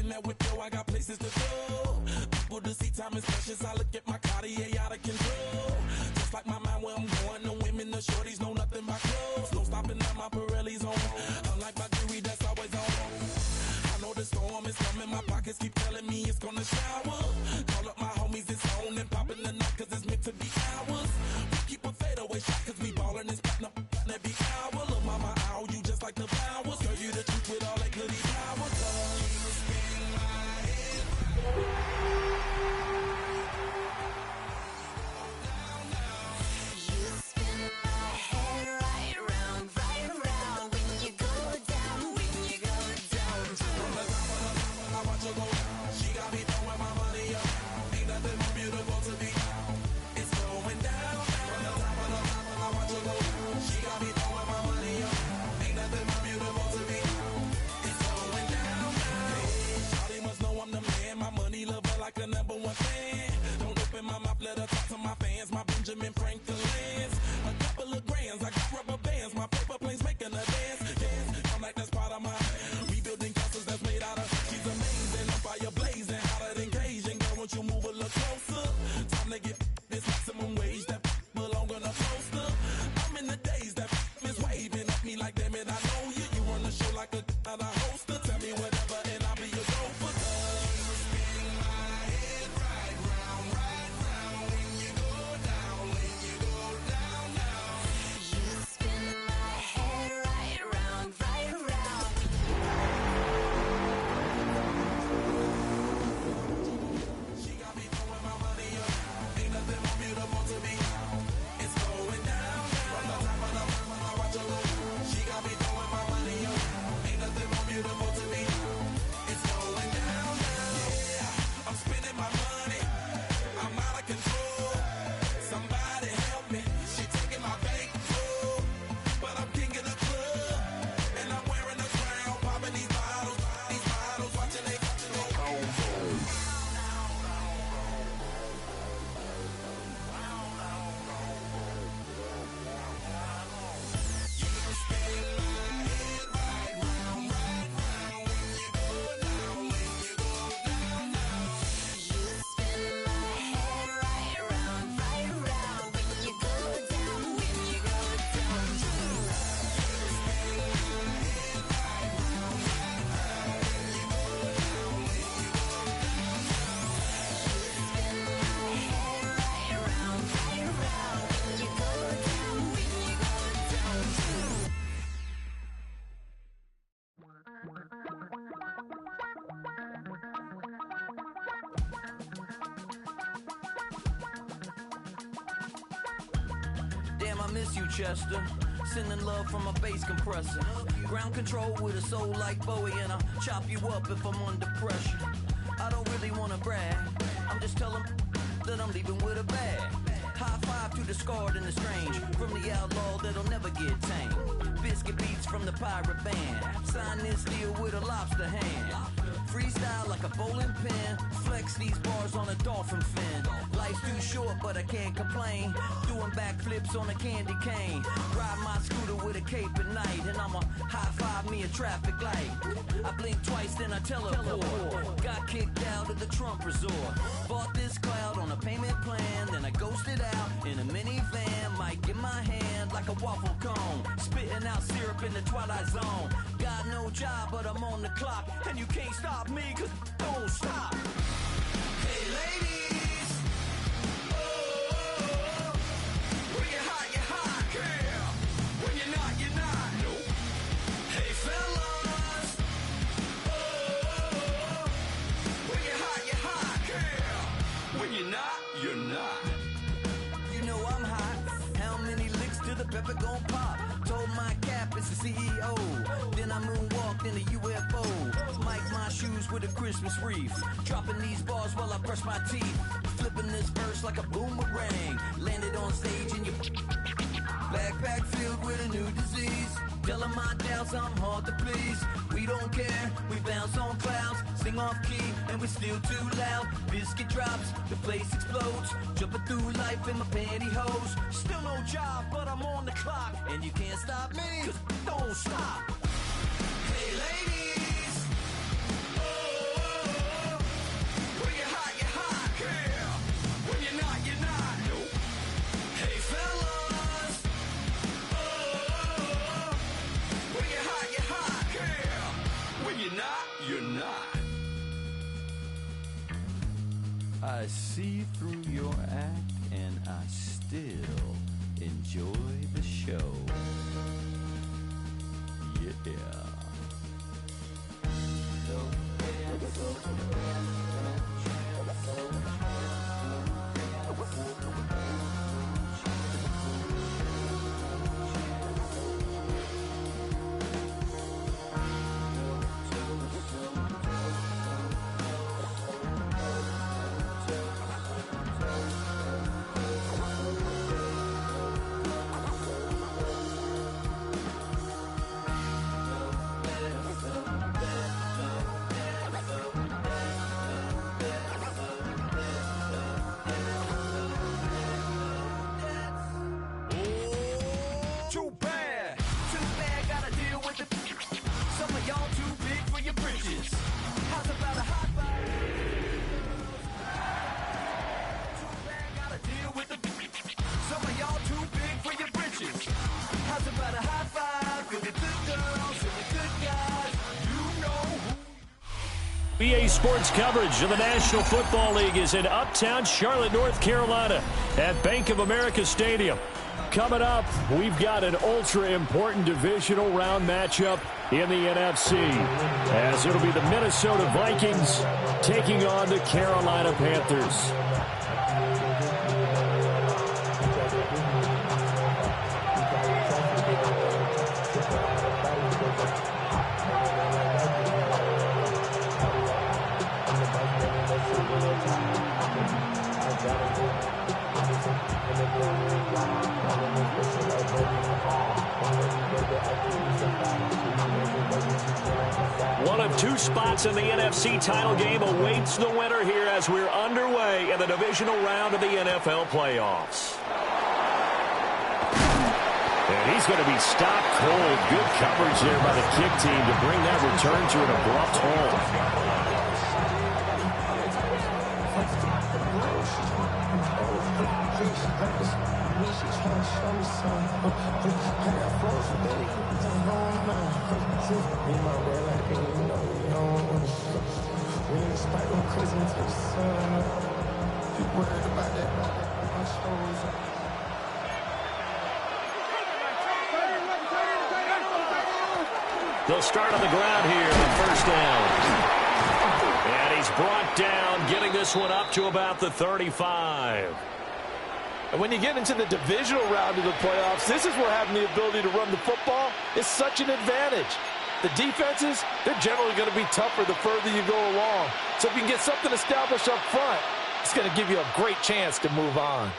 in that whip, yo, I got places to go. People to see, time is precious. I look at my Cartier out of control. Just like my mind where I'm going, the women, the shorties know nothing but clothes. No stopping at my Pirelli's on. Unlike my jewelry that's always on. I know the storm is coming, my pockets keep telling me it's gonna shower. Call up my homies, it's on and popping the night cause it's meant to be ours. We keep a fadeaway shot cause we ballin' and spittin' up every hour. Look mama, I owe you just like the flowers. Girl, you the truth with all that goody power. Cause you spin my head You spin my head right round when you go down, when you go down. from the top of the top, I watch her go down. She got me throwing my money up. Ain't nothing more beautiful to be. It's going down. From the top of the top, I watch her go down. She got me throwing my money up. Ain't nothing more beautiful to be. It's going down. Hey, Shawty must know I'm the man. My money lover like a number one fan. Don't open my mouth, let her talk to my fans. My Benjamin Franklin's. A couple of grands, I got rubber bands. My paper planes making a dance. Yes, I'm like that's part of my rebuilding castles that's made out of. She's amazing, I'm fire blazing, hotter than Cajun. Girl, won't you move a little closer? Time to get this maximum wage that belong on a poster. I'm in the days that is waving at me like damn it, I know you. You run the show like a hoster. Tell me whatever and I'll be your gopher. You spin my head right round when you go down, when you go down, down. You spin my head right round She got me throwing my money up. Ain't nothing more beautiful to be. It's going down. From the top of the mountain, I watch her go. She got me throwing my money up. Ain't nothing more beautiful to be. It's going down. Yeah, I'm spending my money. I'm out of control. Somebody help me. She taking my bankroll, but I'm king of the club, and I'm wearing a crown, popping these bottles, watching they go. You spin my head right round when you go down, when you go down. Spin my head right round when you go down, when you go down. Damn, I miss you, Chester. Sending love from a bass compressor. Ground control with a soul like Bowie, and I'll chop you up if I'm under pressure. I don't really wanna brag. I'm just telling that I'm leaving with a bag. High five to the scarred and the strange. From the outlaw that'll never get tamed. Biscuit beats from the pirate band. Sign this deal with a lobster hand. Freestyle like a bowling pin. Flex these bars on a dolphin fin. Life's too short, but I can't complain. Doing backflips on a candy cane. Ride my scooter with a cape at night. And I'ma high five me a traffic light. I blink twice, then I teleport. Got kicked out of the Trump resort. Bought this cloud on a payment plan. Then I ghosted out in a minivan. Might get my hand like a waffle cone. Spitting out syrup in the twilight zone. Got no job, but I'm on the clock. And you can't stop me, cause don't stop. Hey ladies, oh, when you're hot, yeah. When you're not, nope. Hey fellas, oh, when you're hot, yeah. When you're not, you're not. You know I'm hot. How many licks till the pepper gon' pop? Told my cap it's the CEO. Then I moonwalked in a UFO. Mike my shoes with a Christmas wreath. Dropping these bars while I brush my teeth. Flipping this verse like a boomerang. Landed on stage in your backpack filled with a new disease. Telling my doubts I'm hard to please. We don't care, we bounce on clouds. Sing off key and we're still too loud. Biscuit drops, the place explodes. Jumping through life in my pantyhose. Still no job, but I'm on the clock. And you can't stop me, cause don't stop. Hey ladies, oh, I see through your act and I still enjoy the show. Yeah. Too bad, gotta deal with it. Some of y'all too big for your britches. How's about a hot five? Too bad, gotta deal with it. Some of y'all too big for your britches. How's about a high five for the good girls and the good guys? You know who. EA Sports coverage of the National Football League is in Uptown Charlotte, North Carolina at Bank of America Stadium. Coming up, we've got an ultra-important divisional round matchup in the NFC, as it'll be the Minnesota Vikings taking on the Carolina Panthers. One of two spots in the NFC title game awaits the winner here as we're underway in the divisional round of the NFL playoffs. And he's going to be stopped cold. Good coverage there by the kick team to bring that return to an abrupt halt. They'll start on the ground here on first down. And he's brought down, getting this one up to about the 35. And when you get into the divisional round of the playoffs, this is where having the ability to run the football is such an advantage. The defenses, they're generally going to be tougher the further you go along. So if you can get something established up front, it's going to give you a great chance to move on.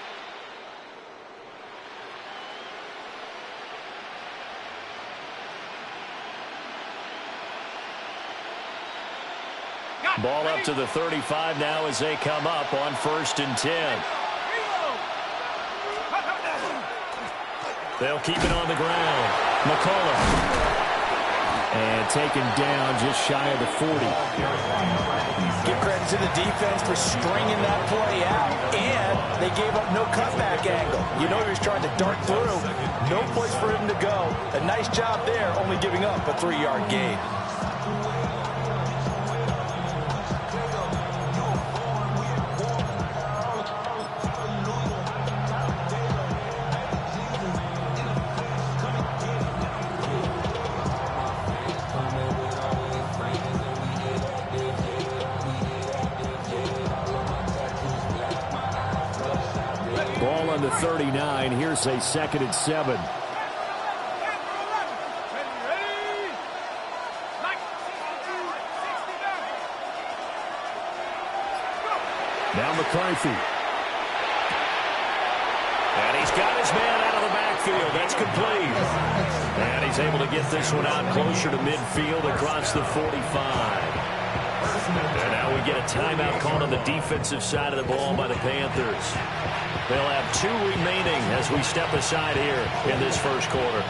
Ball up to the 35 now as they come up on 1st and 10. They'll keep it on the ground. McCullough. And taken down just shy of the 40. Give credit to the defense for stringing that play out, and they gave up no cutback angle. You know he was trying to dart through. No place for him to go. A nice job there, only giving up a 3-yard gain. Ball on the 39. Here's a 2nd and 7. Now McCarthy. And he's got his man out of the backfield. That's complete. And he's able to get this one out closer to midfield across the 45. And now we get a timeout called on the defensive side of the ball by the Panthers. They'll have 2 remaining as we step aside here in this first quarter.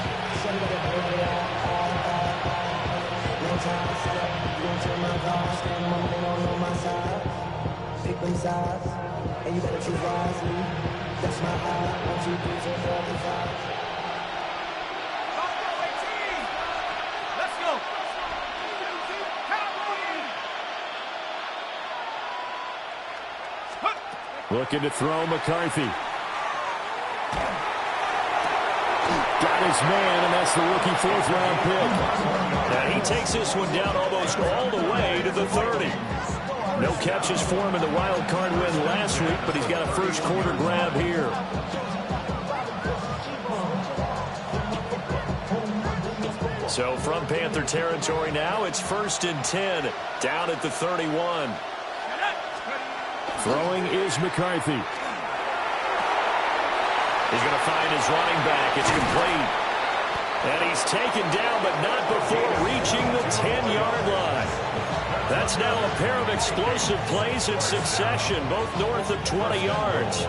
And you better choose wisely. That's my eye. 1, 2, 3, 4, 5. Let's go. Let's go. Looking to throw McCarthy. Got his man, and that's the rookie fourth-round pick. And he takes this one down almost all the way to the 30. No catches for him in the wild card win last week, but he's got a first quarter grab here. So from Panther territory now, it's 1st and 10, down at the 31. Throwing is McCarthy. He's going to find his running back. It's complete. And he's taken down, but not before reaching the 10-yard line. That's now a pair of explosive plays in succession, both north of 20 yards.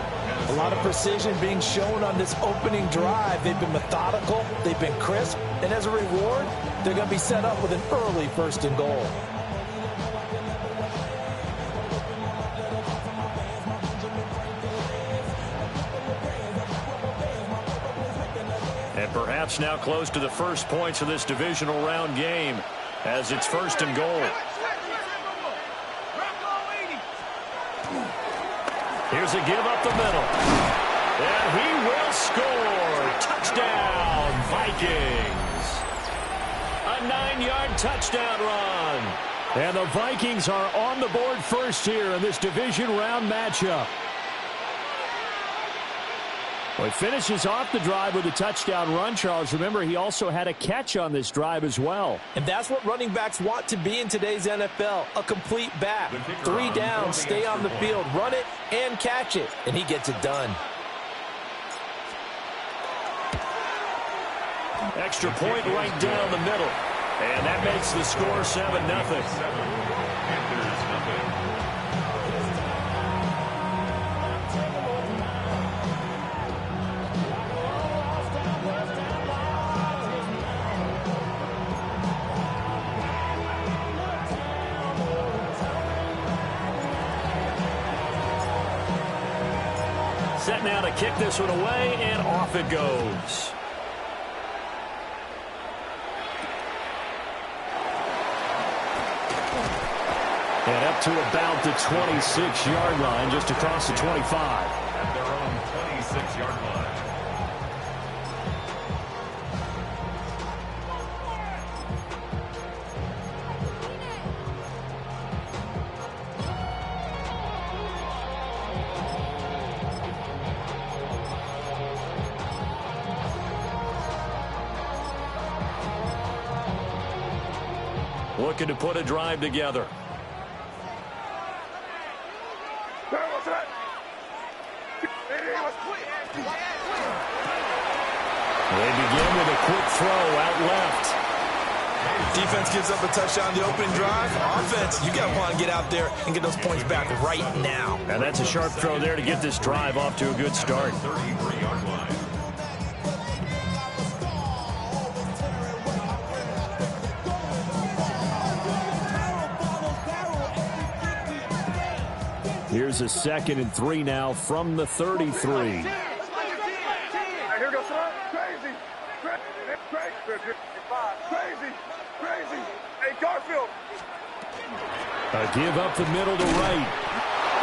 A lot of precision being shown on this opening drive. They've been methodical, they've been crisp, and as a reward, they're going to be set up with an early 1st and goal. And perhaps now close to the first points of this divisional round game as it's 1st and goal. Here's a give up the middle. And he will score. Touchdown, Vikings. A 9-yard touchdown run. And the Vikings are on the board first here in this division round matchup. Well, he finishes off the drive with a touchdown run, Charles. Remember, he also had a catch on this drive as well. And that's what running backs want to be in today's NFL, a complete back. 3 downs, stay on the field, run it, and catch it. And he gets it done. Extra point right down the middle. And that makes the score 7-0. Set now to kick this one away, and off it goes. And up to about the 26-yard line, just across the 25. At their own 26-yard line. Looking to put a drive together. They begin with a quick throw out left. Defense gives up a touchdown the opening drive. Offense, you got to want to get out there and get those points back right now. And that's a sharp throw there to get this drive off to a good start. 33-yard line. Here's a 2nd and 3 now from the 33. Here goes crazy. Hey, Garfield. A give up the middle to right.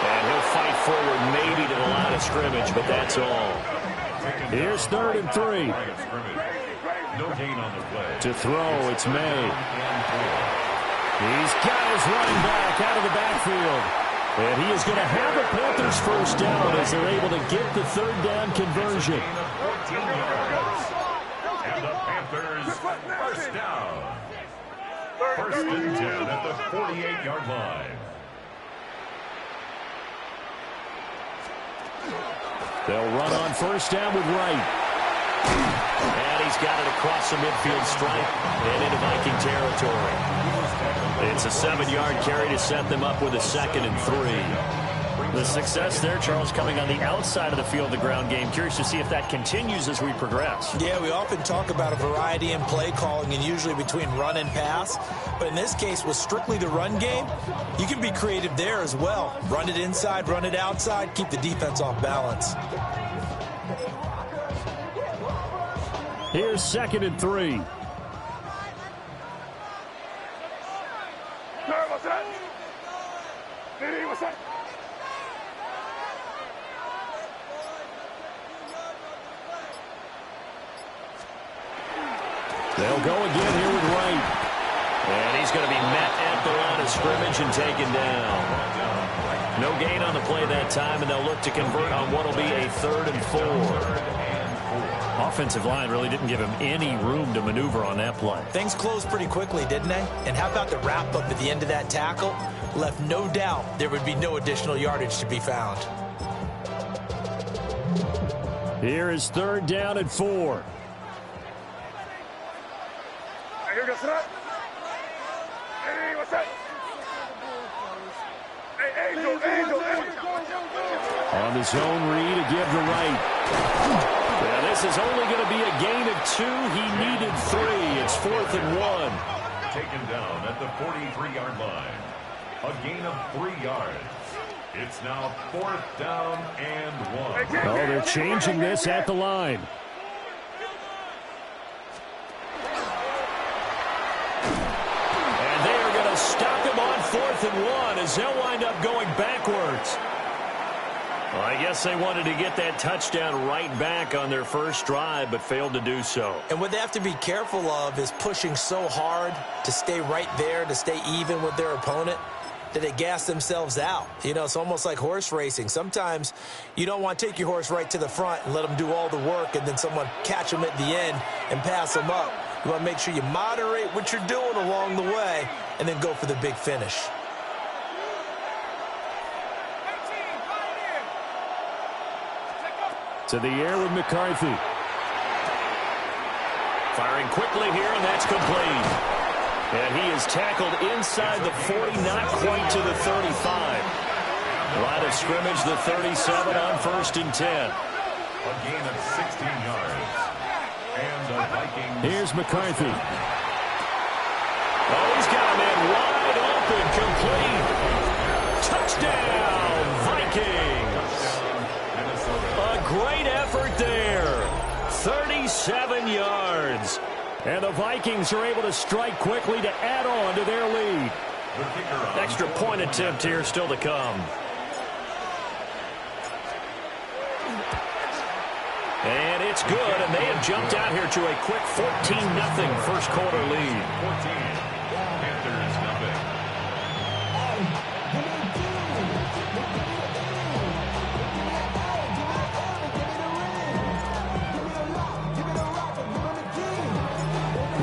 And he'll fight forward maybe to the line of scrimmage, but that's all. Here's 3rd and 3. No gain on the play. To throw, it's May. He's got his running back out of the backfield. And he is going to have the Panthers first down as they're able to get the 3rd down conversion. And the Panthers first down. 1st and 10 at the 48-yard line. They'll run on first down with Wright. And he's got it across the midfield stripe and into Viking territory. It's a 7-yard carry to set them up with a 2nd and 3. The success there, Charles, coming on the outside of the field, the ground game. Curious to see if that continues as we progress. Yeah, we often talk about a variety in play calling and usually between run and pass. But in this case, with strictly the run game, you can be creative there as well. Run it inside, run it outside, keep the defense off balance. Here's 2nd and 3. And he's going to be met at the line of scrimmage and taken down. No gain on the play that time, and they'll look to convert on what will be a 3rd and 4. Offensive line really didn't give him any room to maneuver on that play. Things closed pretty quickly, didn't they? And how about the wrap-up at the end of that tackle? Left no doubt there would be no additional yardage to be found. Here is 3rd down and 4. Here goes that. Hey, what's that? Hey, Angel. On the zone read, a give to right. Now this is only going to be a gain of 2. He needed 3. It's 4th and 1. Taken down at the 43-yard line. A gain of 3 yards. It's now 4th down and 1. Oh, they're changing this at the line. And they are going to stop him on 4th and 1 as they'll wind up going backwards. Well, I guess they wanted to get that touchdown right back on their first drive, but failed to do so. And what they have to be careful of is pushing so hard to stay right there, to stay even with their opponent, that they gas themselves out. You know, it's almost like horse racing. Sometimes you don't want to take your horse right to the front and let them do all the work and then someone catch them at the end and pass them up. You want to make sure you moderate what you're doing along the way and then go for the big finish. To the air with McCarthy. Firing quickly here, and that's complete. And he is tackled inside the 40, not quite to the 35. Line of scrimmage, the 37 on 1st and 10. A gain of 16 yards. And the Vikings. Here's McCarthy. Oh, he's got a man wide open, complete. Touchdown, Vikings. A great effort there. 37 yards. And the Vikings are able to strike quickly to add on to their lead. Extra point attempt here still to come. And it's good, and they have jumped out here to a quick 14-0 first quarter lead. 14. Panthers nothing.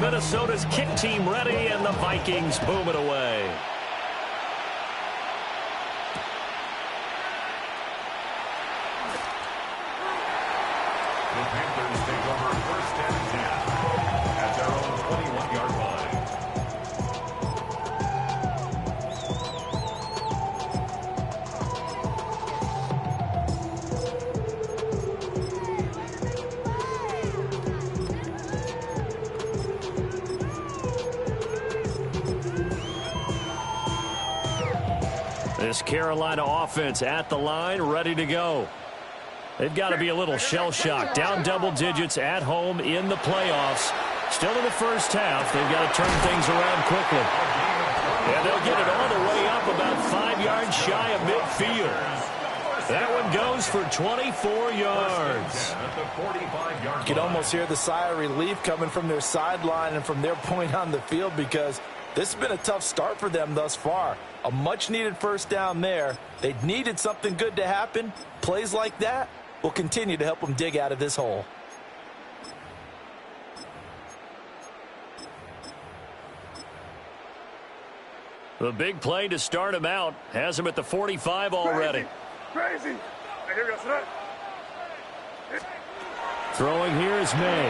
Minnesota's kick team ready, and the Vikings boom it away. The Panthers take over 1st and 10 at their own 21-yard line. This Carolina offense at the line, ready to go. They've got to be a little shell-shocked. Down double digits at home in the playoffs. Still in the first half. They've got to turn things around quickly. And they'll get it all the way up about 5 yards shy of midfield. That one goes for 24 yards. You can almost hear the sigh of relief coming from their sideline and from their point on the field, because this has been a tough start for them thus far. A much-needed first down there. They needed something good to happen. Plays like that will continue to help them dig out of this hole. The big play to start him out has him at the 45 already. Crazy. Hey, here goes that. Throwing here is May.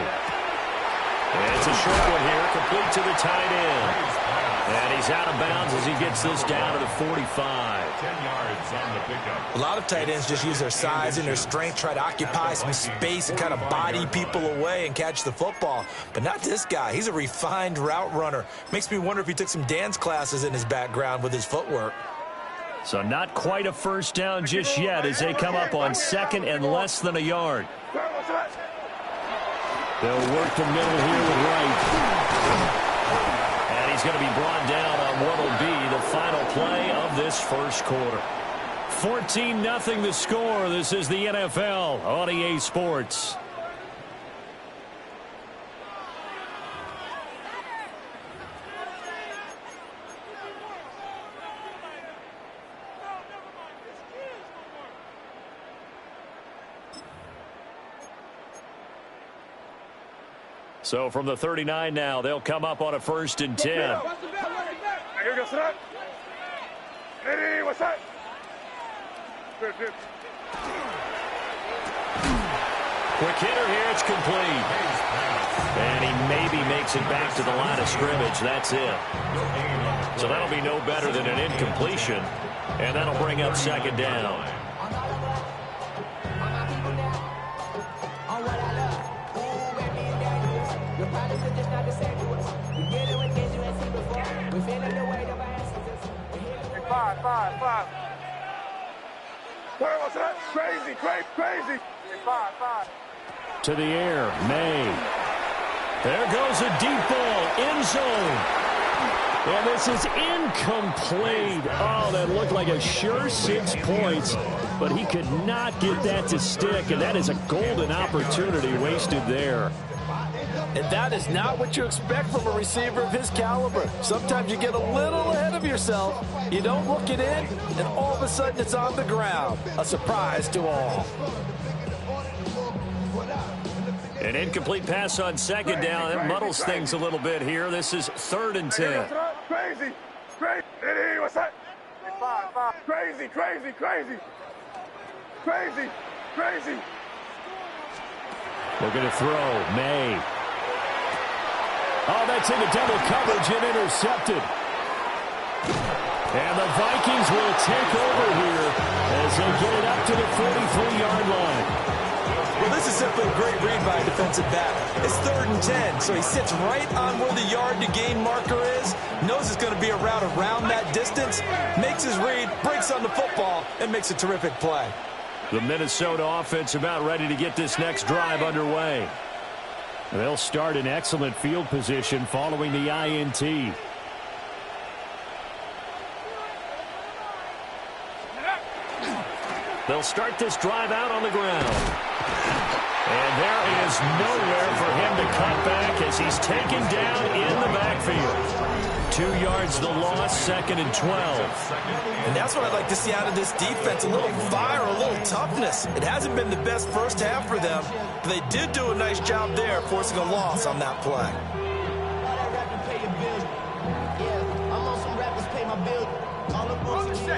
And it's a short one here, complete to the tight end. And he's out of bounds as he gets this down to the 45. 10 yards on the pickup. A lot of tight ends just use their size and their strength, try to occupy some space and kind of body people away and catch the football. But not this guy. He's a refined route runner. Makes me wonder if he took some dance classes in his background with his footwork. So not quite a first down just yet as they come up on 2nd and less than a yard. They'll work the middle here with Wright. And he's going to be brought down on what will be the final play of this first quarter. 14-0 the score. This is the NFL on EA Sports. So from the 39 now, they'll come up on a 1st and 10. Ready, what's that? Good, good. Quick hitter here, it's complete. And he maybe makes it back to the line of scrimmage. That's it. So that'll be no better than an incompletion. And that'll bring up 2nd down. Five. What's that? Crazy. Five. To the air, May. There goes a deep ball, end zone. And this is incomplete. Oh, that looked like a sure 6 points, but he could not get that to stick, and that is a golden opportunity wasted there. And that is not what you expect from a receiver of his caliber. Sometimes you get a little ahead of yourself. You don't look it in, and all of a sudden it's on the ground. A surprise to all. An incomplete pass on 2nd down. It muddles things a little bit here. This is 3rd and 10. Crazy. Eddie, what's that? Five. Crazy. Looking to throw, May. Oh, that's into double coverage and intercepted. And the Vikings will take over here as they get it up to the 43-yard line. Well, this is simply a great read by a defensive back. It's 3rd and 10, so he sits right on where the yard-to-gain marker is, knows it's going to be a route around that distance, makes his read, breaks on the football, and makes a terrific play. The Minnesota offense about ready to get this next drive underway. They'll start in excellent field position following the INT. They'll start this drive out on the ground. And there is nowhere for him to cut back as he's taken down in the backfield. 2 yards the loss, 2nd and 12. And that's what I'd like to see out of this defense, a little fire, a little toughness. It hasn't been the best first half for them, but they did do a nice job there, forcing a loss on that play.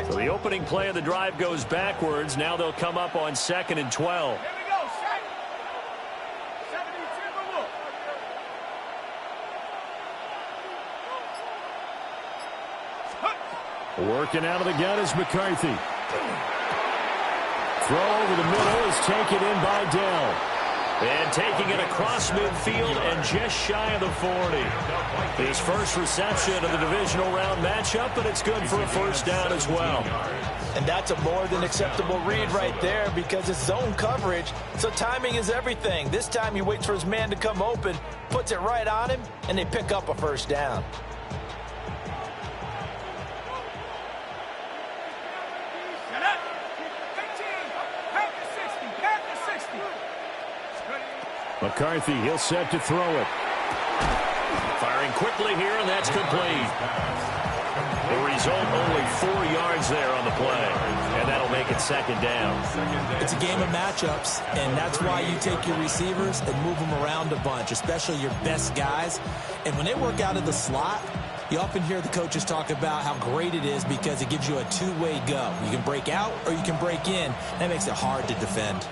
So the opening play of the drive goes backwards. Now they'll come up on 2nd and 12. Working out of the gun is McCarthy. Throw over the middle is taken in by Dell. And taking it across midfield and just shy of the 40. His first reception of the divisional round matchup, but it's good for a 1st down as well. And that's a more than acceptable read right there because it's zone coverage, so timing is everything. This time he waits for his man to come open, puts it right on him, and they pick up a 1st down. McCarthy, he'll set to throw it. Firing quickly here, and that's complete. The result, only 4 yards there on the play, and that'll make it 2nd down. It's a game of matchups, and that's why you take your receivers and move them around a bunch, especially your best guys. And when they work out of the slot, you often hear the coaches talk about how great it is because it gives you a two-way go. You can break out or you can break in. That makes it hard to defend.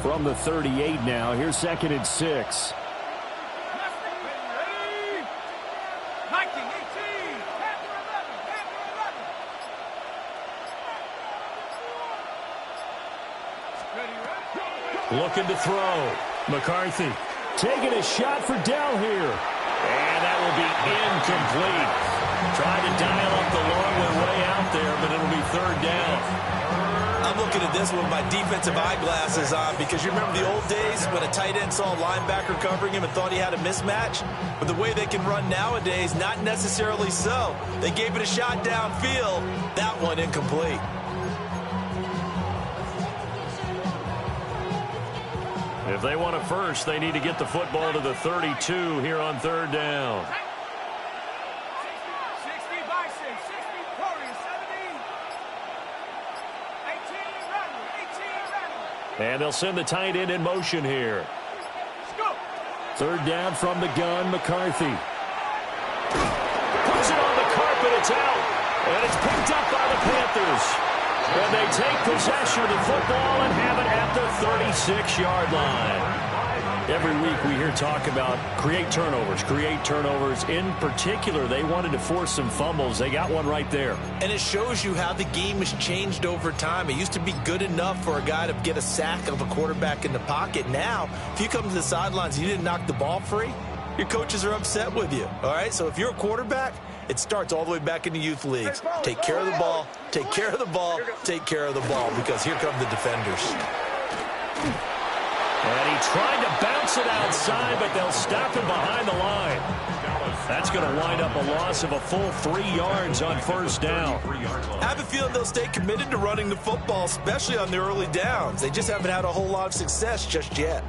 From the 38 now, here's 2nd and 6. Looking to throw. McCarthy taking a shot for Dell here. And that will be incomplete. Tried to dial up the long way out there, but it'll be 3rd down. I'm looking at this with my defensive eyeglasses on because you remember the old days when a tight end saw a linebacker covering him and thought he had a mismatch? But the way they can run nowadays, not necessarily so. They gave it a shot downfield. That one incomplete. If they want a 1st, they need to get the football to the 32 here on 3rd down. And they'll send the tight end in motion here. Third down from the gun, McCarthy. Puts it on the carpet, it's out. And it's picked up by the Panthers. And they take possession of the football and have it at the 36-yard line. Every week we hear talk about create turnovers. In particular, they wanted to force some fumbles. They got one right there. And it shows you how the game has changed over time. It used to be good enough for a guy to get a sack of a quarterback in the pocket. Now, if you come to the sidelines and you didn't knock the ball free, your coaches are upset with you. All right, so if you're a quarterback, it starts all the way back in the youth leagues. Take care of the ball, take care of the ball, take care of the ball, because here come the defenders. And he tried to bounce it outside, but they'll stop him behind the line. That's going to wind up a loss of a full 3 yards on first down. I have a feeling they'll stay committed to running the football, especially on the early downs. They just haven't had a whole lot of success just yet.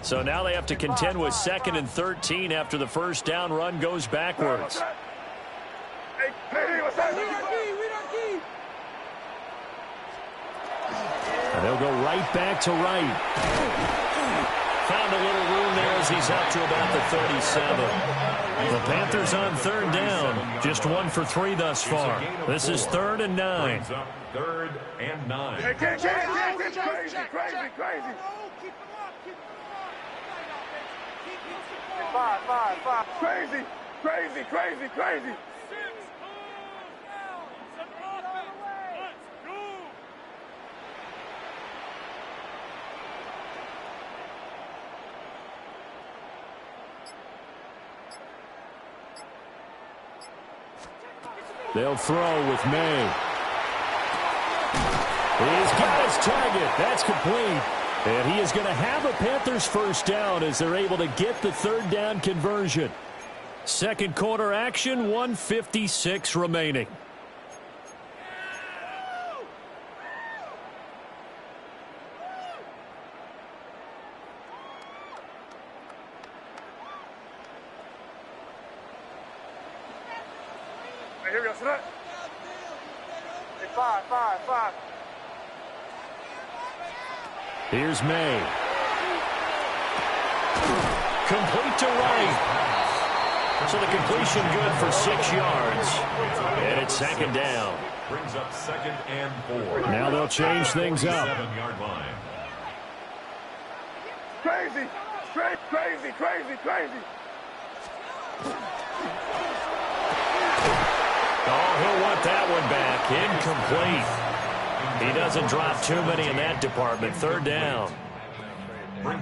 So now they have to contend with 2nd and 13 after the first down run goes backwards. And they'll go right back to right. Found a little room there as he's up to about the 37. The Panthers on third down. Just 1 for 3 thus far. This is 3rd and 9. 3rd and 9. Crazy. Five. Crazy. They'll throw with May. He's got his target. That's complete. And he is going to have a Panthers first down as they're able to get the third down conversion. Second quarter action, 1:56 remaining. Here we go, set. Hey, five. Here's May. Complete to right. So the completion good for 6 yards. And it's second down. Brings up 2nd and 4. Now they'll change things up. 7-yard line. Crazy. Oh, he'll want that one back. Incomplete. He doesn't drop too many in that department. Third down.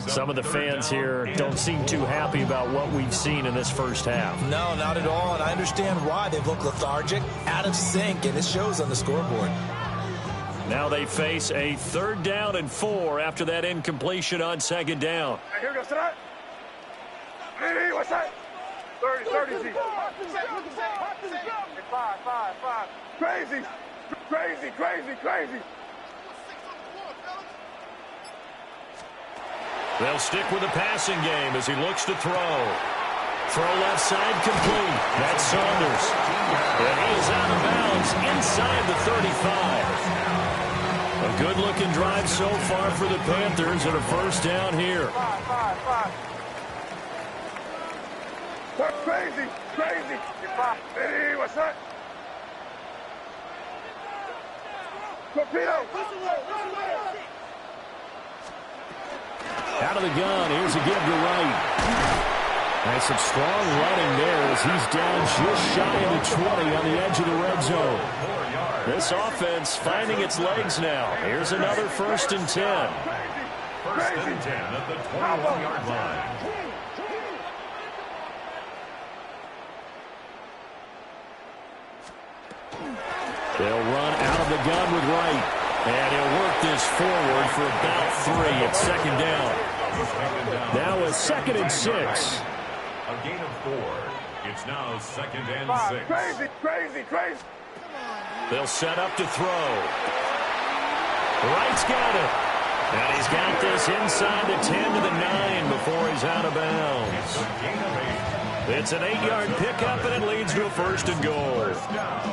Some of the fans here don't seem too happy about what we've seen in this first half. No, not at all, and I understand why. They've looked lethargic, out of sync, and it shows on the scoreboard. Now they face a 3rd down and 4 after that incompletion on second down. Here we go, set. Hey, what's that? 30. Hey, five. Crazy. They'll stick with the passing game as he looks to throw. Throw left side complete. That's Saunders. And he is out of bounds inside the 35. A good-looking drive so far for the Panthers and a first down here. Five. Crazy. Hey, what's that? Torpedo. Out of the gun, here's a give to right. And some strong running there as he's down just shy of the 20 on the edge of the red zone. This offense finding its legs now. Here's another 1st and 10. 1st and 10 at the 21-yard line. They'll run out of the gun with Wright. And he'll work this forward for about 3 at second down. Now a 2nd and 6. A gain of 4. It's now 2nd and 6. Crazy. They'll set up to throw. Wright's got it. And he's got this inside the 10 to the 9 before he's out of bounds. It's an 8-yard pickup, and it leads to a 1st and goal.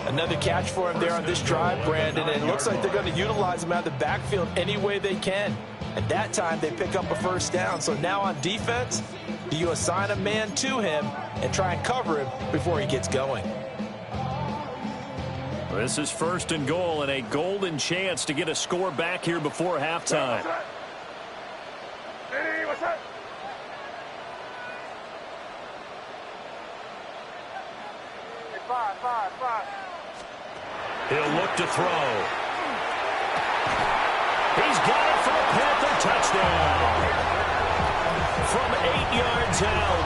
Another catch for him there on this drive, Brandon, and it looks like they're going to utilize him out of the backfield any way they can. At that time, they pick up a 1st down. So now on defense, do you assign a man to him and try and cover him before he gets going? This is 1st and goal and a golden chance to get a score back here before halftime. Hey, what's that? Hey, five. He'll look to throw. He's got it for a Panther touchdown. From 8 yards out.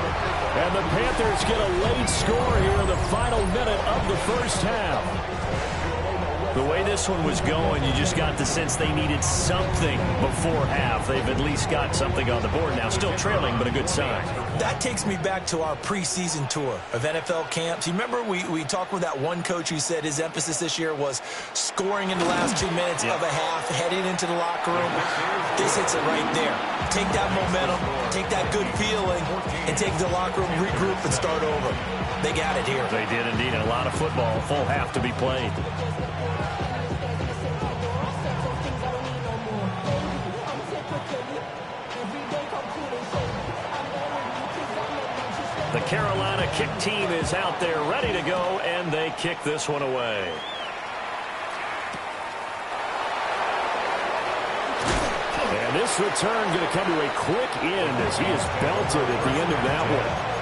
And the Panthers get a late score here in the final minute of the 1st half. The way this one was going, you just got the sense they needed something before half. They've at least got something on the board now. Still trailing, but a good sign. That takes me back to our preseason tour of NFL camps. You remember we talked with that one coach who said his emphasis this year was scoring in the last 2 minutes of a half, heading into the locker room. This hits it right there. Take that momentum, take that good feeling, and take the locker room, regroup, and start over. They got it here. They did indeed. A lot of football, full half to be played. The Carolina kick team is out there ready to go, and they kick this one away. And this return going to come to a quick end as he is belted at the end of that one.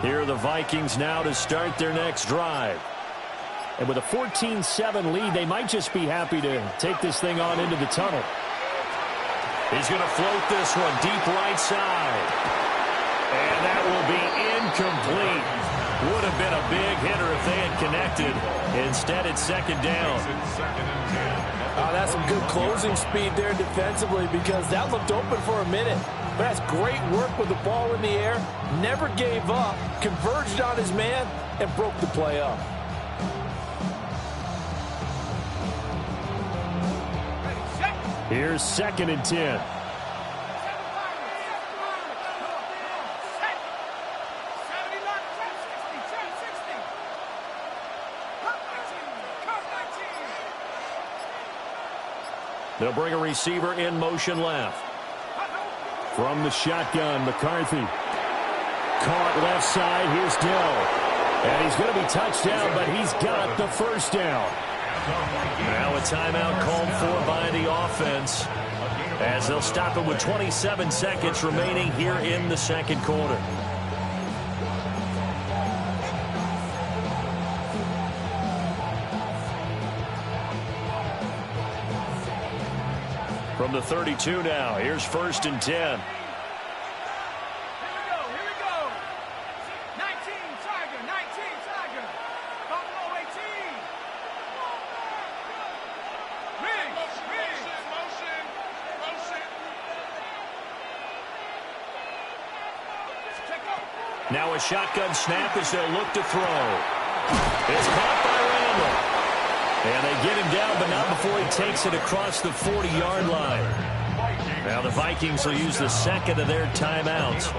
Here are the Vikings now to start their next drive. And with a 14-7 lead, they might just be happy to take this thing on into the tunnel. He's going to float this one deep right side. And that will be incomplete. Would have been a big hitter if they had connected. Instead, it's 2nd down. That's some good closing speed there defensively because that looked open for a minute. But that's great work with the ball in the air. Never gave up, converged on his man, and broke the play up. Here's 2nd and 10. They'll bring a receiver in motion left. From the shotgun, McCarthy. Caught left side. Here's Dell. And he's going to be touched down, but he's got the 1st down. Now a timeout called for by the offense as they'll stop it with 27 seconds remaining here in the 2nd quarter. From the 32 now, here's 1st and 10. Here we go. 19, Tiger. Buffalo 18. Motion. Now a shotgun snap as they'll look to throw. It's caught by Randall. And they get him down, but not before he takes it across the 40-yard line. Now the Vikings will use the 2nd of their timeouts.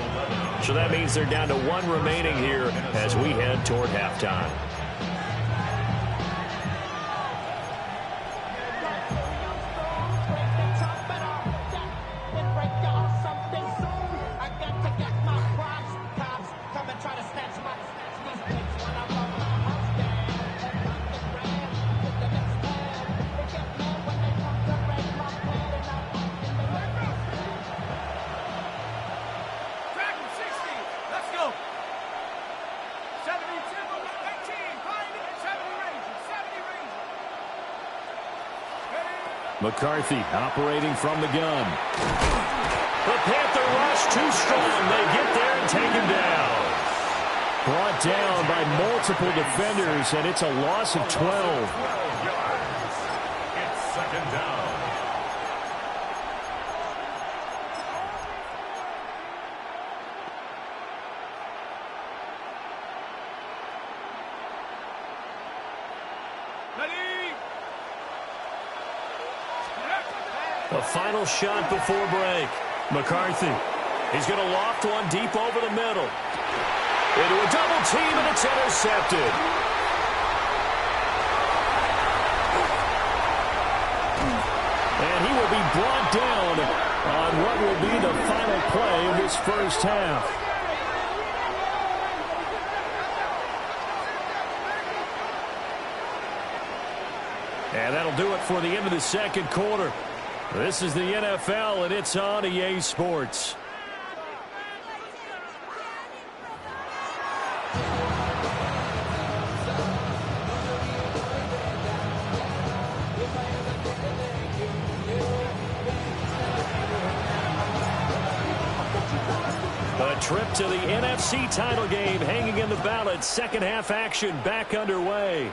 So that means they're down to 1 remaining here as we head toward halftime. Let's go. 72, 18. McCarthy operating from the gun. The Panther rush too strong. They get there and take him down. Brought down by multiple defenders, and it's a loss of 12. 12 yards. It's second down. The final shot before break. McCarthy. He's going to loft one deep over the middle. Into a double team, and it's intercepted. And he will be brought down on what will be the final play of this first half. And that'll do it for the end of the second quarter. This is the NFL, and it's on EA Sports. A trip to the NFC title game hanging in the balance. Second half action back underway.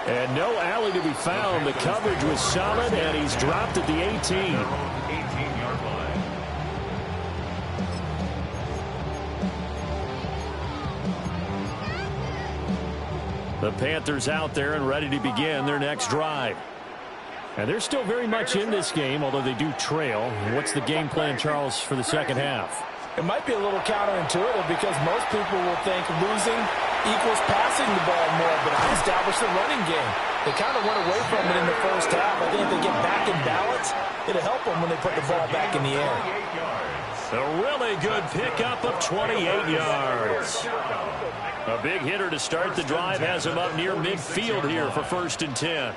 And no alley to be found. The coverage was solid, and he's dropped at the 18. 18-yard line. The Panthers out there and ready to begin their next drive. And they're still very much in this game, although they do trail. What's the game plan, Charles, for the second half? It might be a little counterintuitive because most people will think losing equals passing the ball more, but I established the running game. They kind of went away from it in the first half. I think if they get back in balance, it'll help them when they put the ball back in the air. A really good pickup of 28 yards. A big hitter to start the drive has him up near midfield here for 1st and 10.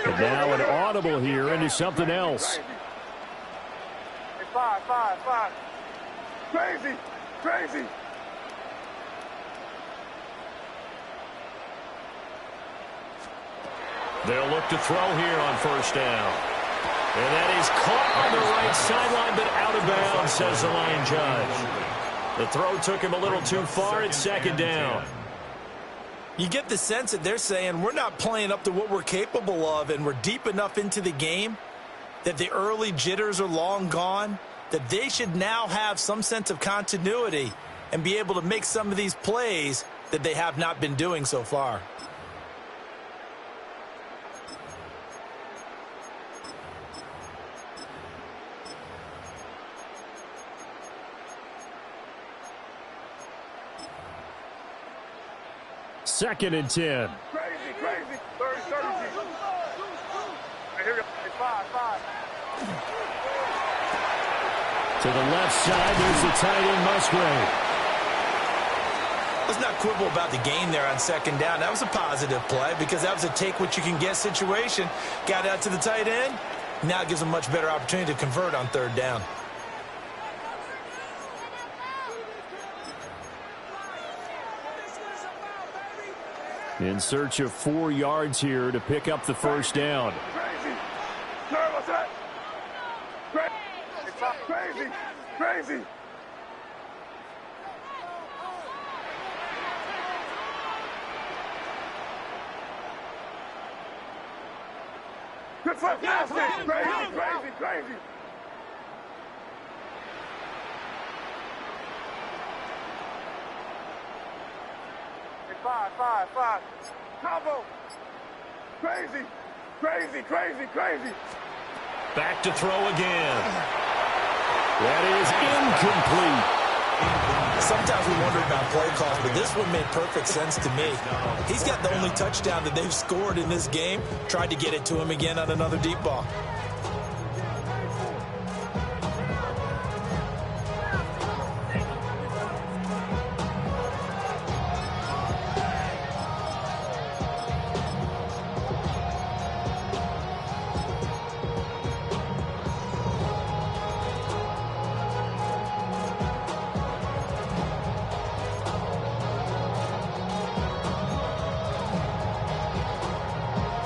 And now an audible here into something else. Five. Crazy. They'll look to throw here on 1st down. And that is caught on the right sideline, but out of bounds, says the line judge. The throw took him a little too far. It's 2nd down. You get the sense that they're saying we're not playing up to what we're capable of, and we're deep enough into the game that the early jitters are long gone, that they should now have some sense of continuity and be able to make some of these plays that they have not been doing so far. Second and 10. Crazy. 30. Hey, here we go. Hey, five. To the left side, there's the tight end, Musgrave. Let's not quibble about the gain there on 2nd down. That was a positive play because that was a take-what-you-can-get situation. Got out to the tight end. Now it gives them a much better opportunity to convert on 3rd down. In search of 4 yards here to pick up the 1st down. Crazy. Sir, what's that? Crazy. Good foot, nasty. Crazy. Five. Combo. Crazy. Back to throw again. That is incomplete. Sometimes we wonder about play calls, but this one made perfect sense to me. He's got the only touchdown that they've scored in this game. Tried to get it to him again on another deep ball.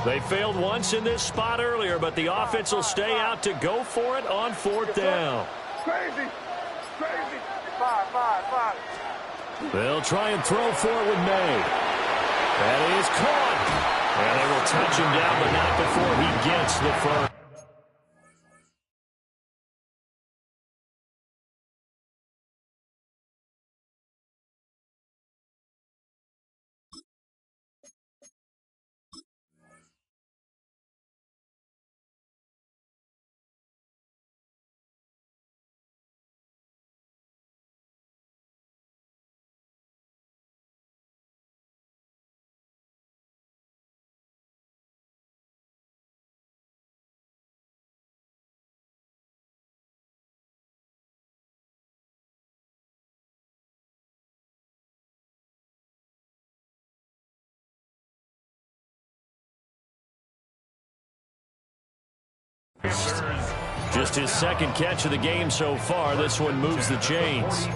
They failed once in this spot earlier, but the offense will stay out to go for it on 4th down. Crazy. Crazy. 5. They'll try and throw for it with May. That is caught. And they will touch him down, but not before he gets the first. Just his second catch of the game so far. This one moves the chains.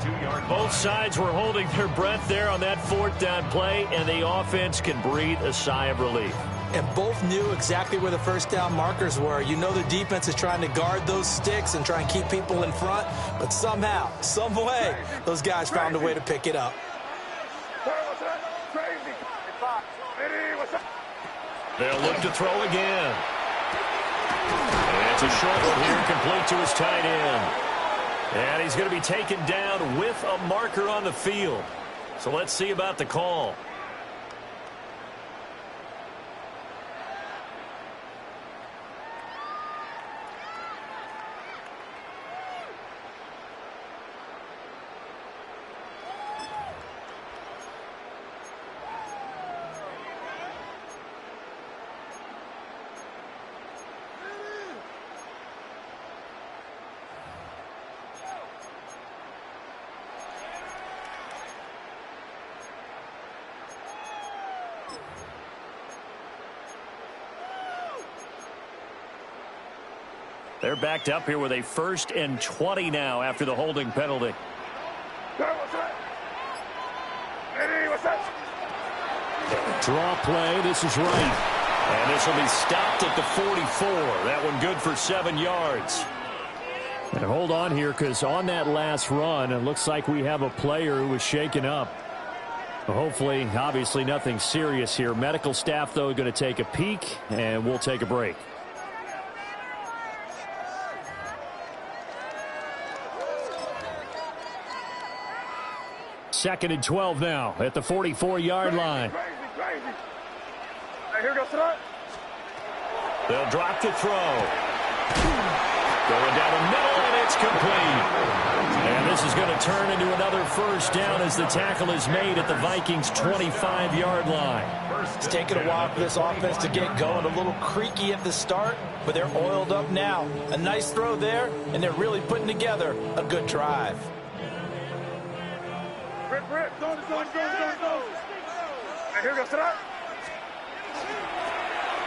Both sides were holding their breath there on that 4th down play, and the offense can breathe a sigh of relief. And both knew exactly where the first down markers were. You know the defense is trying to guard those sticks and try and keep people in front, but somehow, some way, those guys found a way to pick it up. They'll look to throw again. It's a short one here, complete to his tight end. And he's going to be taken down with a marker on the field. So let's see about the call. They're backed up here with a 1st and 20 now after the holding penalty. Draw play. This is right. And this will be stopped at the 44. That one good for 7 yards. And hold on here, because on that last run, it looks like we have a player who was shaken up. Hopefully, obviously nothing serious here. Medical staff, though, going to take a peek, and we'll take a break. Second and 12 now at the 44-yard line. Crazy. Hey, here goes tonight. They'll drop the throw. Going down the middle, and it's complete. And this is going to turn into another first down as the tackle is made at the Vikings' 25-yard line. It's taken a while for this offense to get going. A little creaky at the start, but they're oiled up now. A nice throw there, and they're really putting together a good drive. Rip. Go. Hey, here goes tonight.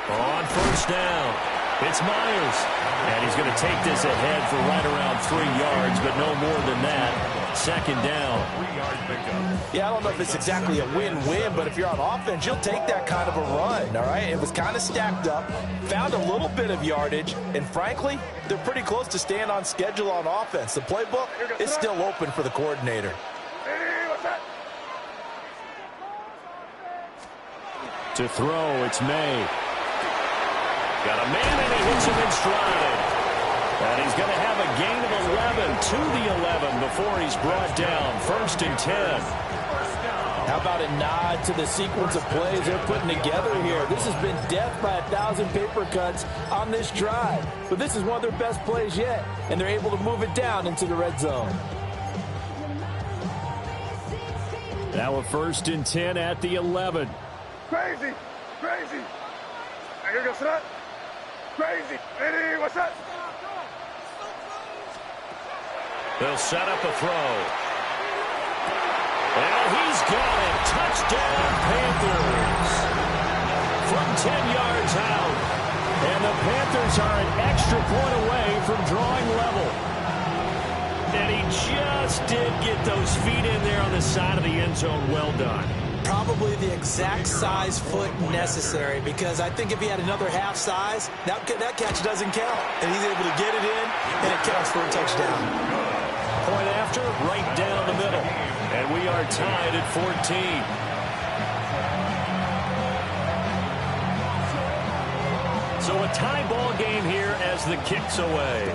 On first down, it's Myers. And he's going to take this ahead for right around 3 yards, but no more than that. Second down. 3-yard pickup. Yeah, I don't know if it's exactly a win-win, but if you're on offense, you'll take that kind of a run, all right? It was kind of stacked up, found a little bit of yardage, and frankly, they're pretty close to staying on schedule on offense. The playbook is still open for the coordinator. To throw, it's May. Got a man, and he hits him in stride. And he's going to have a gain of 11 to the 11 before he's brought down. 1st and 10. How about a nod to the sequence of plays they're putting together here? This has been death by 1,000 paper cuts on this drive. But this is one of their best plays yet, and they're able to move it down into the red zone. Now a 1st and 10 at the 11. Crazy. Hey, here goes tonight. Crazy. Hey, what's that? They'll set up a throw. And he's got it. Touchdown, Panthers. From 10 yards out. And the Panthers are an extra point away from drawing level. And he just did get those feet in there on the side of the end zone. Well done. Probably the exact size foot necessary, because I think if he had another half size, that catch doesn't count. And he's able to get it in, and it counts for a touchdown. Point after, right down the middle. And we are tied at 14. So a tie ball game here as the kick's away.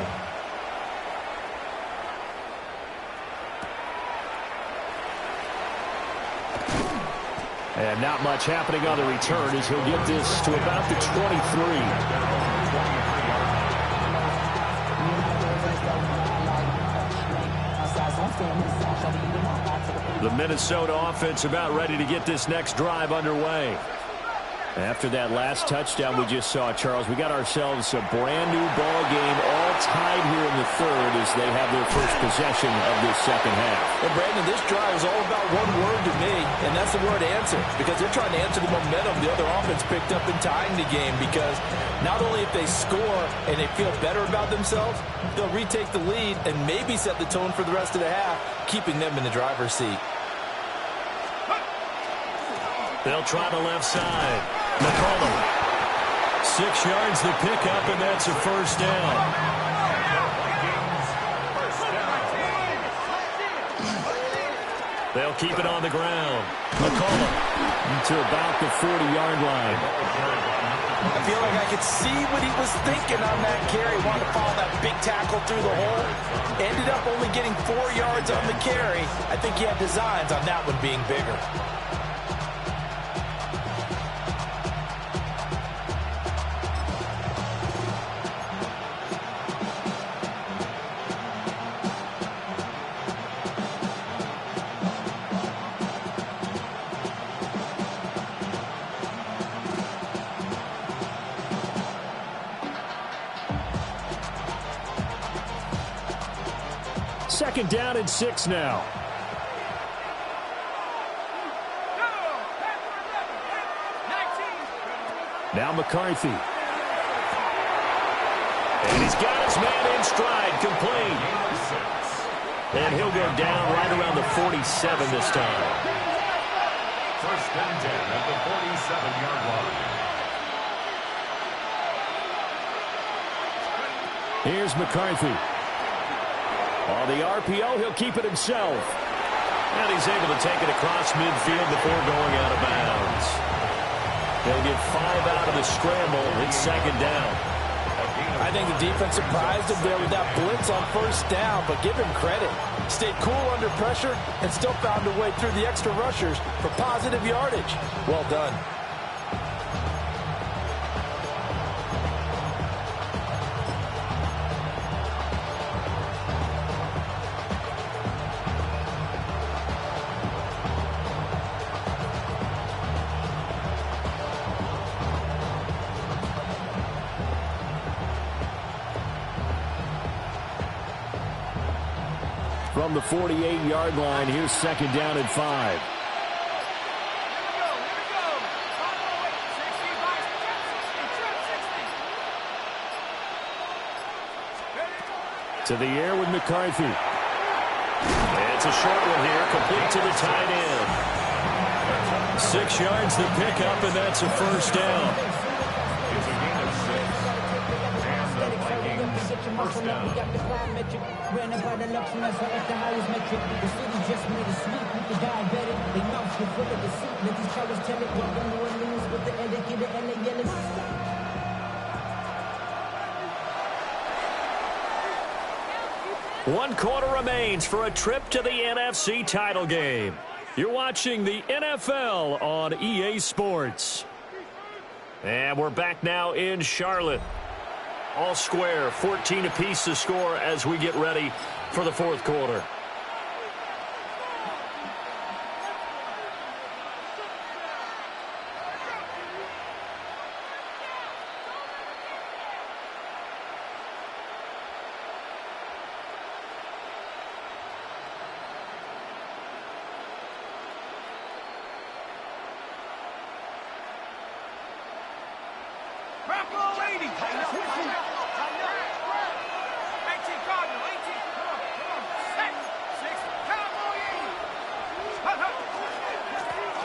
And not much happening on the return as he'll get this to about the 23. The Minnesota offense about ready to get this next drive underway. After that last touchdown we just saw, Charles, we got ourselves a brand new ball game, all tied here in the third as they have their first possession of this second half. Well, Brandon, this drive is all about one word to me, and that's the word answer, because they're trying to answer the momentum the other offense picked up in tying the game, because not only if they score and they feel better about themselves, they'll retake the lead and maybe set the tone for the rest of the half, keeping them in the driver's seat. They'll try the left side. McCollum. 6 yards the pickup, and that's a first down. They'll keep it on the ground. McCollum to about the 40-yard line. I feel like I could see what he was thinking on that carry. Wanted to follow that big tackle through the hole. Ended up only getting 4 yards on the carry. I think he had designs on that one being bigger. Second down and 6 now. Now McCarthy. And he's got his man in stride, complete. And he'll go down right around the 47 this time. First and 10 at the 47-yard line. Here's McCarthy. On the RPO, he'll keep it himself. And he's able to take it across midfield before going out of bounds. They'll get 5 out of the scramble. It's second down. I think the defense surprised him there with that blitz on first down, but give him credit. Stayed cool under pressure and still found a way through the extra rushers for positive yardage. Well done. From the 48-yard line, here's second down and 5. To the air with McCarthy. It's a short one here, complete to the tight end. 6 yards the pickup, and that's a first down. It's a gain of 6. And the Vikings first down. Ran about the luxury, that's like the highest metric. The city just made a sweep with the diabetic. They mouths get full of deceit. Let these cowards tell it. Welcome to a news with the educated and the yellow. One quarter remains for a trip to the NFC title game. You're watching the NFL on EA Sports. And we're back now in Charlotte. All square, 14 apiece to score as we get ready for the fourth quarter.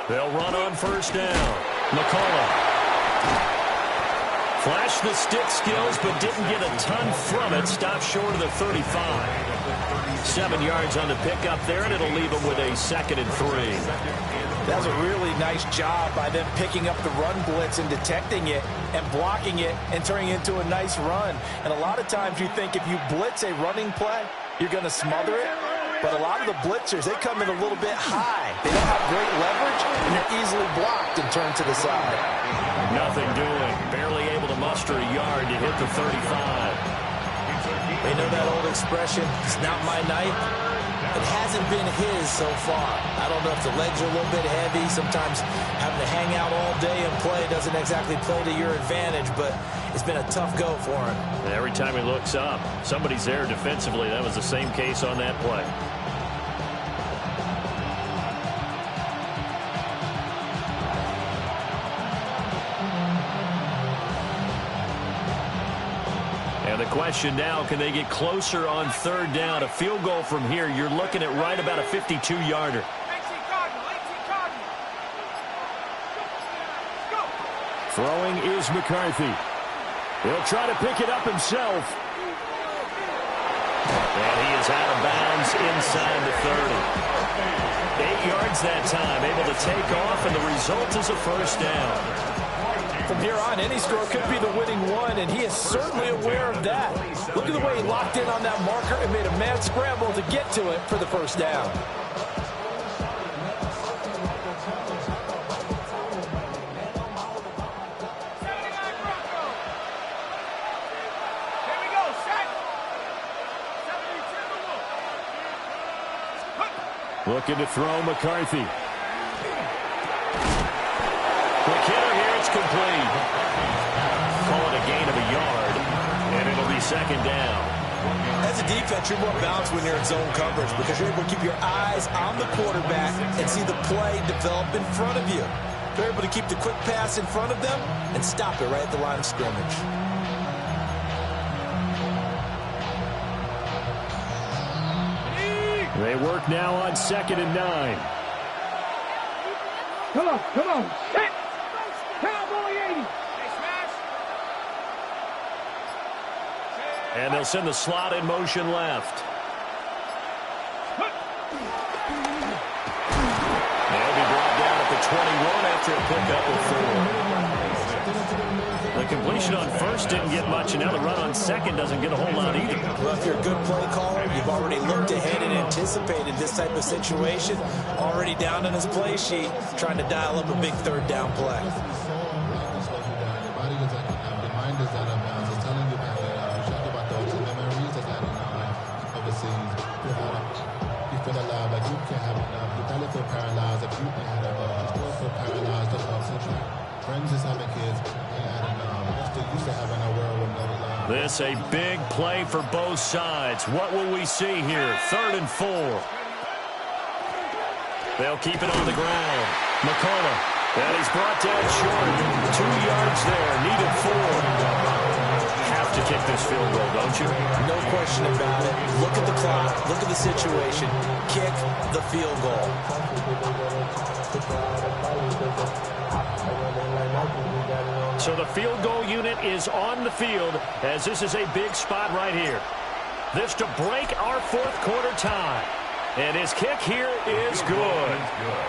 They'll run on first down. McCullough. Flashed the stick skills, but didn't get a ton from it. Stopped short of the 35. 7 yards on the pickup there, and it'll leave them with a 2nd and 3. That was a really nice job by them picking up the run blitz and detecting it and blocking it and turning it into a nice run. And a lot of times you think if you blitz a running play, you're going to smother it. But a lot of the blitzers, they come in a little bit high. They don't have great leverage, and they're easily blocked and turned to the side. Nothing doing. Barely able to muster a yard to hit the 35. They know that old expression, it's not my night. It hasn't been his so far. I don't know if the legs are a little bit heavy. Sometimes having to hang out all day and play doesn't exactly play to your advantage, but it's been a tough go for him. And every time he looks up, somebody's there defensively. That was the same case on that play. And the question now, can they get closer on 3rd down? A field goal from here, you're looking at right about a 52-yarder. Throwing is McCarthy. He'll try to pick it up himself. And he is out of bounds inside the 30. 8 yards that time, able to take off, and the result is a first down. From here on, any score could be the winning one, and he is certainly aware of that. Look at the way he locked in on that marker and made a mad scramble to get to it for the first down. Looking to throw McCarthy. McKinnon here, it's complete. Call it a gain of a yard, and it'll be 2nd down. As a defense, you're more balanced when you're in zone coverage because you're able to keep your eyes on the quarterback and see the play develop in front of you. You're able to keep the quick pass in front of them and stop it right at the line of scrimmage. They work now on 2nd and 9. Come on. Set. Cowboy 80. And they'll send the slot in motion left. They'll be brought down at the 21 after a pickup of 4. The completion on 1st didn't get much, and now the run on 2nd doesn't get a whole lot either. Well, if you're a good play caller, you've already looked ahead and anticipated this type of situation. Already down on his play sheet, trying to dial up a big 3rd down play. This a big play for both sides. What will we see here? 3rd and 4. They'll keep it on the ground. McCullough. And he's brought down short. 2 yards there. Needed 4. Have to kick this field goal, don't you? No question about it. Look at the clock. Look at the situation. Kick the field goal. So the field goal unit is on the field as this is a big spot right here. This to break our 4th quarter tie. And his kick here is good.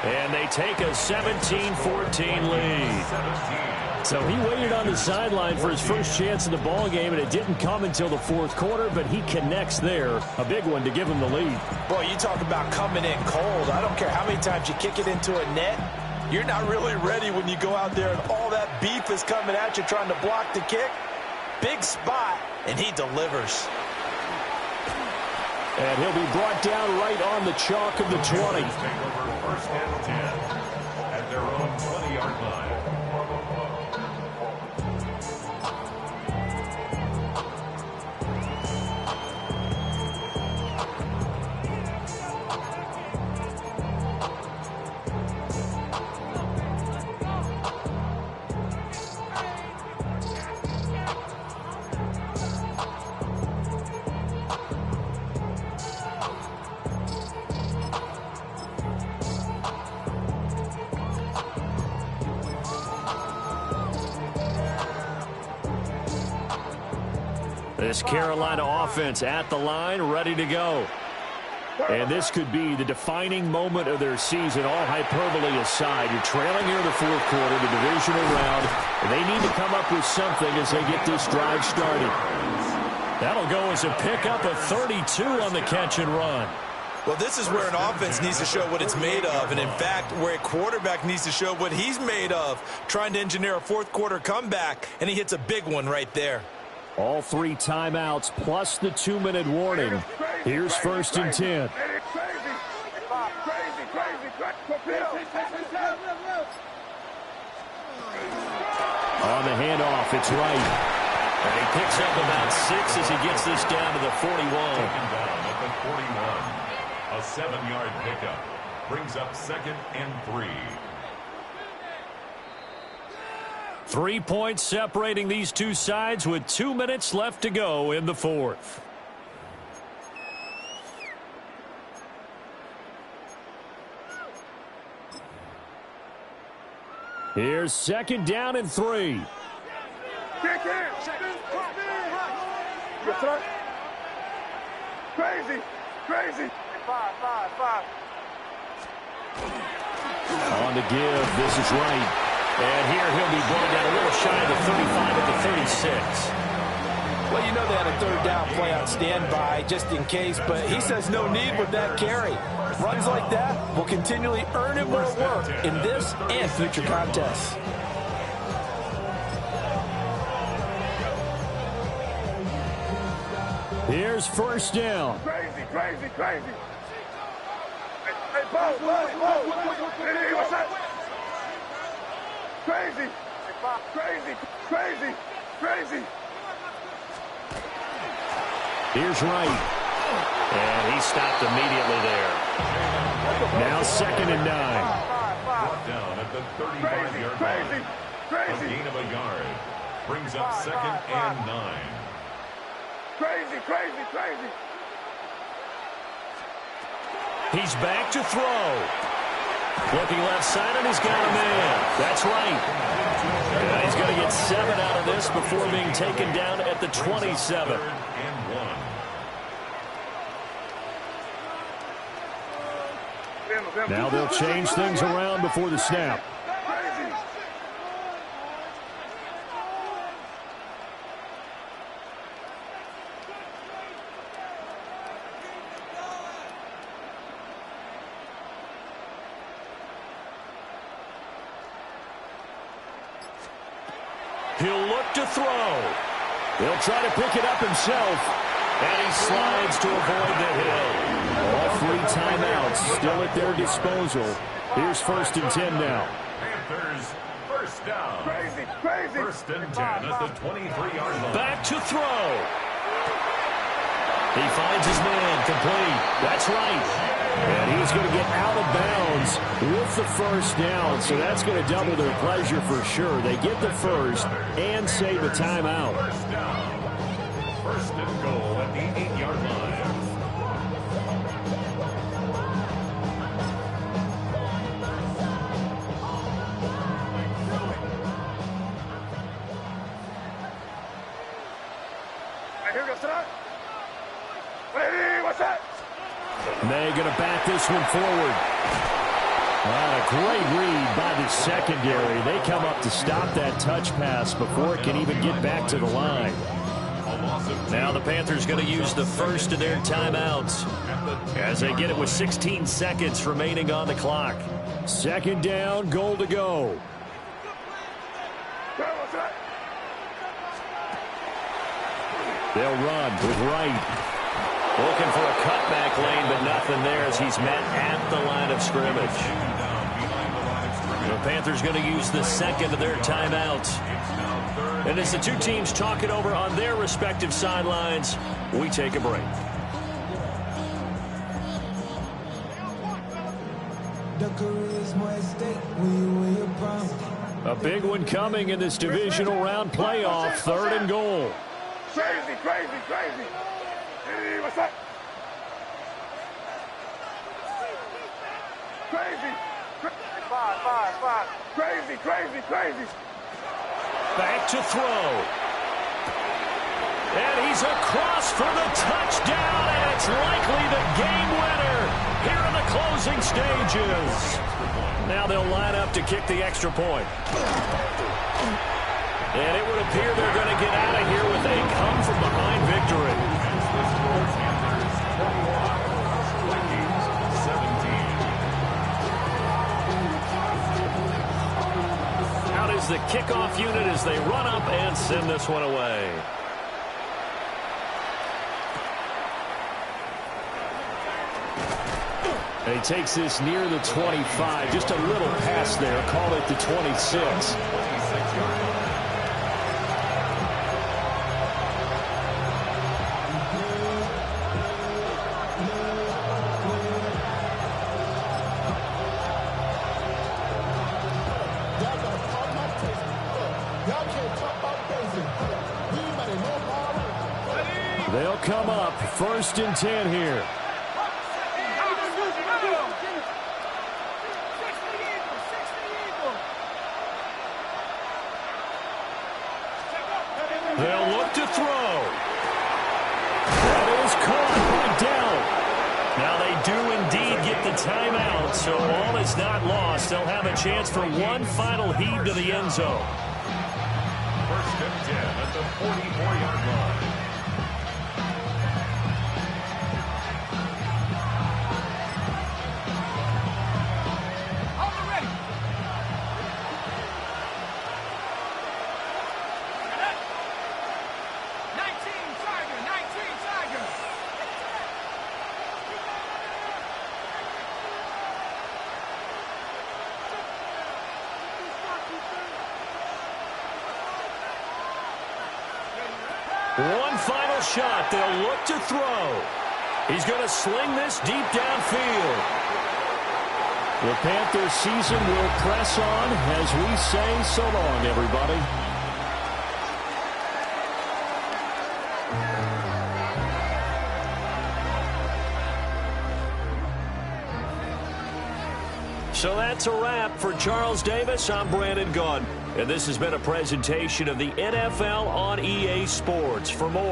And they take a 17-14 lead. So he waited on the sideline for his first chance in the ball game, and it didn't come until the 4th quarter, but he connects there. A big one to give him the lead. Boy, you talk about coming in cold. I don't care how many times you kick it into a net. You're not really ready when you go out there and all that beef is coming at you trying to block the kick. Big spot, and he delivers. And he'll be brought down right on the chalk of the 20. Take over 1st and 10 at their own 20-yard line. This Carolina offense at the line, ready to go. And this could be the defining moment of their season, all hyperbole aside. You're trailing here in the fourth quarter, the divisional round. And they need to come up with something as they get this drive started. That'll go as a pickup of 32 on the catch and run. Well, this is where an offense needs to show what it's made of. And, in fact, where a quarterback needs to show what he's made of, trying to engineer a fourth-quarter comeback, and he hits a big one right there. All 3 timeouts plus the 2-minute warning. Here's 1st and 10. On the handoff, it's right. And he picks up about 6 as he gets this down to the 41. Taken down at the 41. A 7-yard pickup. Brings up 2nd and 3. 3 points separating these two sides with 2 minutes left to go in the fourth. Here's 2nd down and 3. Crazy. Five. On the give, this is right. And here he'll be brought down a little shy of the 35 at the 36. Well, you know they had a 3rd down play on standby just in case, but he says no need with that carry. Runs like that will continually earn him more work in this and future contests. Here's 1st down. Crazy. Hey, Bo. Hey, what's that? Crazy. Here's Wright. And he stopped immediately there. Now 2nd and 9. Brought down at the 35-yard line. A gain of a yard. Brings up 2nd and 9. Crazy. He's back to throw. Looking left side, and he's got a man. That's right. And he's going to get 7 out of this before being taken down at the 27. Now they'll change things around before the snap. He'll look to throw. He'll try to pick it up himself. And he slides to avoid the hit. All 3 timeouts still at their disposal. Here's 1st and 10 now. Panthers, 1st down. Crazy. 1st and 10 at the 23-yard line. Back to throw. He finds his man complete. That's right. And he's going to get out of bounds with the 1st down. So that's going to double their pleasure for sure. They get the 1st and save a timeout. 1st down. 1st and goal at the 8-yard line. Hey, what's that? They're going to back this one forward. A great read by the secondary. They come up to stop that touch pass before it can even get back to the line. Now the Panthers going to use the 1st of their timeouts as they get it with 16 seconds remaining on the clock. 2nd down, goal to go. They'll run with Wright. Looking for a cutback lane, but nothing there as he's met at the line of scrimmage. The Panthers going to use the 2nd of their timeouts. And as the two teams talk it over on their respective sidelines, we take a break. A big one coming in this divisional round playoff, 3rd and goal. Crazy. Hey, what's that? Crazy. Five. Crazy. Back to throw. And he's He's across for the touchdown, and it's likely the game winner here in the closing stages. Now they'll line up to kick the extra point. And it would appear they're going to get out of here with a come-from-behind victory. Out is the kickoff unit as they run up and send this one away. And he takes this near the 25. Just a little pass there. Call it the 26. They'll come up 1st and 10 here. They'll look to throw. That is caught by Dell. Now they do indeed get the timeout, so all is not lost. They'll have a chance for one final heave to the end zone. 1st and 10 at the 44-yard line. One final shot. They'll look to throw. He's going to sling this deep downfield. The Panthers season will press on as we say so long, everybody. So that's a wrap for Charles Davis. I'm Brandon Gaudin, and this has been a presentation of the NFL on EA Sports. For more